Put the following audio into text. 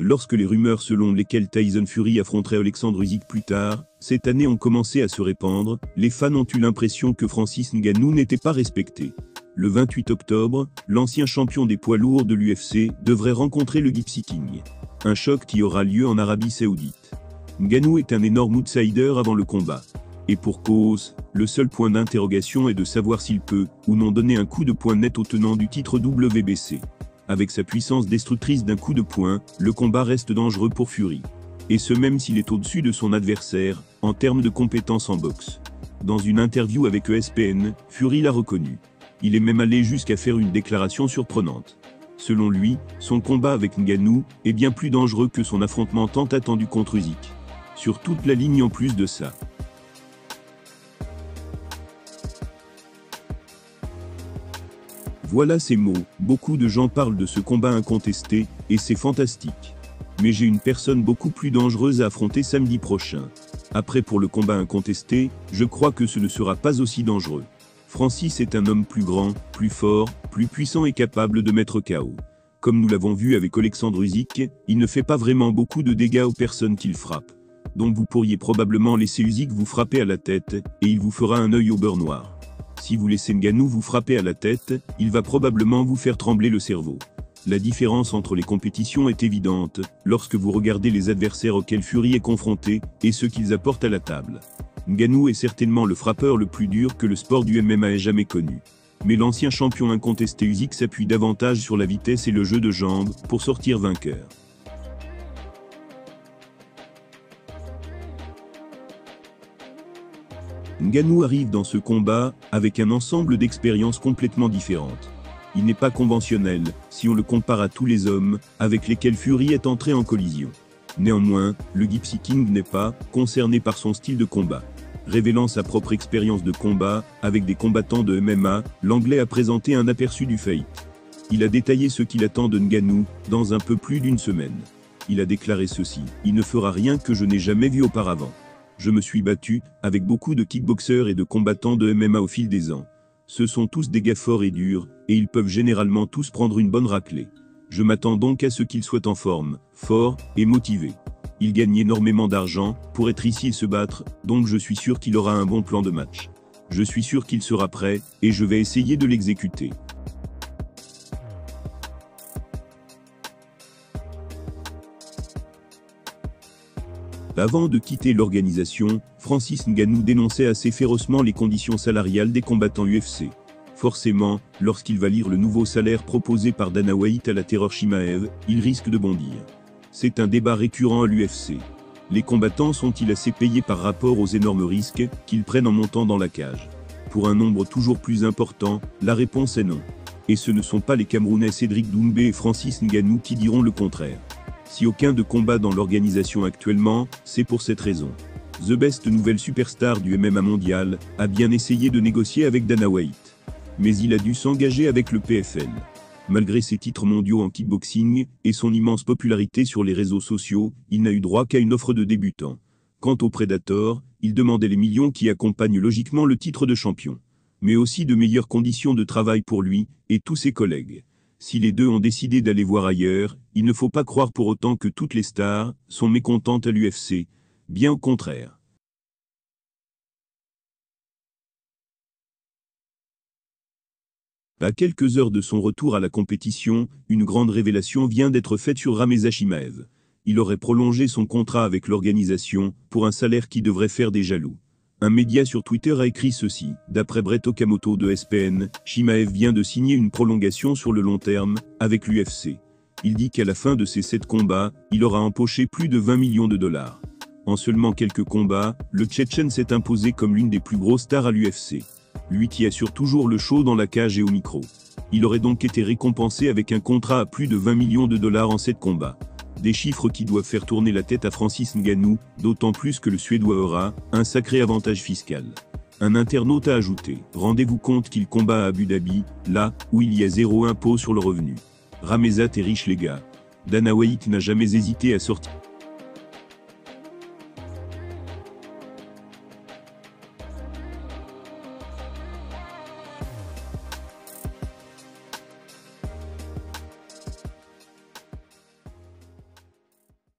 Lorsque les rumeurs selon lesquelles Tyson Fury affronterait Alexandre Usyk plus tard, cette année ont commencé à se répandre, les fans ont eu l'impression que Francis Ngannou n'était pas respecté. Le 28 octobre, l'ancien champion des poids lourds de l'UFC devrait rencontrer le Gypsy King. Un choc qui aura lieu en Arabie Saoudite. Ngannou est un énorme outsider avant le combat. Et pour cause, le seul point d'interrogation est de savoir s'il peut, ou non donner un coup de poing net au tenant du titre WBC. Avec sa puissance destructrice d'un coup de poing, le combat reste dangereux pour Fury. Et ce même s'il est au-dessus de son adversaire, en termes de compétences en boxe. Dans une interview avec ESPN, Fury l'a reconnu. Il est même allé jusqu'à faire une déclaration surprenante. Selon lui, son combat avec Ngannou est bien plus dangereux que son affrontement tant attendu contre Usyk. Sur toute la ligne en plus de ça. Voilà ces mots, beaucoup de gens parlent de ce combat incontesté, et c'est fantastique. Mais j'ai une personne beaucoup plus dangereuse à affronter samedi prochain. Après pour le combat incontesté, je crois que ce ne sera pas aussi dangereux. Francis est un homme plus grand, plus fort, plus puissant et capable de mettre KO. Comme nous l'avons vu avec Alexandre Usyk, il ne fait pas vraiment beaucoup de dégâts aux personnes qu'il frappe. Donc vous pourriez probablement laisser Usyk vous frapper à la tête, et il vous fera un œil au beurre noir. Si vous laissez Ngannou vous frapper à la tête, il va probablement vous faire trembler le cerveau. La différence entre les compétitions est évidente, lorsque vous regardez les adversaires auxquels Fury est confronté, et ce qu'ils apportent à la table. Ngannou est certainement le frappeur le plus dur que le sport du MMA ait jamais connu. Mais l'ancien champion incontesté Usyk s'appuie davantage sur la vitesse et le jeu de jambes, pour sortir vainqueur. Ngannou arrive dans ce combat, avec un ensemble d'expériences complètement différentes. Il n'est pas conventionnel, si on le compare à tous les hommes, avec lesquels Fury est entré en collision. Néanmoins, le Gypsy King n'est pas concerné par son style de combat. Révélant sa propre expérience de combat, avec des combattants de MMA, l'Anglais a présenté un aperçu du fight. Il a détaillé ce qu'il attend de Ngannou, dans un peu plus d'une semaine. Il a déclaré ceci, « Il ne fera rien que je n'ai jamais vu auparavant. Je me suis battu, avec beaucoup de kickboxeurs et de combattants de MMA au fil des ans. Ce sont tous des gars forts et durs, et ils peuvent généralement tous prendre une bonne raclée. Je m'attends donc à ce qu'ils soient en forme, forts et motivés. Il gagne énormément d'argent, pour être ici et se battre, donc je suis sûr qu'il aura un bon plan de match. Je suis sûr qu'il sera prêt, et je vais essayer de l'exécuter. » Avant de quitter l'organisation, Francis Ngannou dénonçait assez férocement les conditions salariales des combattants UFC. Forcément, lorsqu'il va lire le nouveau salaire proposé par Dana White à la Terreur Chimaev, il risque de bondir. C'est un débat récurrent à l'UFC. Les combattants sont-ils assez payés par rapport aux énormes risques qu'ils prennent en montant dans la cage? Pour un nombre toujours plus important, la réponse est non. Et ce ne sont pas les Camerounais Cédric Doumbé et Francis Ngannou qui diront le contraire. Si aucun de combat dans l'organisation actuellement, c'est pour cette raison. The Best, nouvelle superstar du MMA mondial, a bien essayé de négocier avec Dana White. Mais il a dû s'engager avec le PFL. Malgré ses titres mondiaux en kickboxing, et son immense popularité sur les réseaux sociaux, il n'a eu droit qu'à une offre de débutant. Quant au Predator, il demandait les millions qui accompagnent logiquement le titre de champion. Mais aussi de meilleures conditions de travail pour lui, et tous ses collègues. Si les deux ont décidé d'aller voir ailleurs, il ne faut pas croire pour autant que toutes les stars sont mécontentes à l'UFC. Bien au contraire. À quelques heures de son retour à la compétition, une grande révélation vient d'être faite sur Rameza Chimaev. Il aurait prolongé son contrat avec l'organisation, pour un salaire qui devrait faire des jaloux. Un média sur Twitter a écrit ceci, d'après Brett Okamoto de ESPN, Chimaev vient de signer une prolongation sur le long terme, avec l'UFC. Il dit qu'à la fin de ses 7 combats, il aura empoché plus de 20 millions de dollars. En seulement quelques combats, le Tchétchène s'est imposé comme l'une des plus grosses stars à l'UFC. Lui qui assure toujours le show dans la cage et au micro. Il aurait donc été récompensé avec un contrat à plus de 20 millions de dollars en 7 combats. Des chiffres qui doivent faire tourner la tête à Francis Ngannou, d'autant plus que le Suédois aura un sacré avantage fiscal. Un internaute a ajouté, rendez-vous compte qu'il combat à Abu Dhabi, là où il y a 0 impôt sur le revenu. Rameza est riche les gars. Dana White n'a jamais hésité à sortir.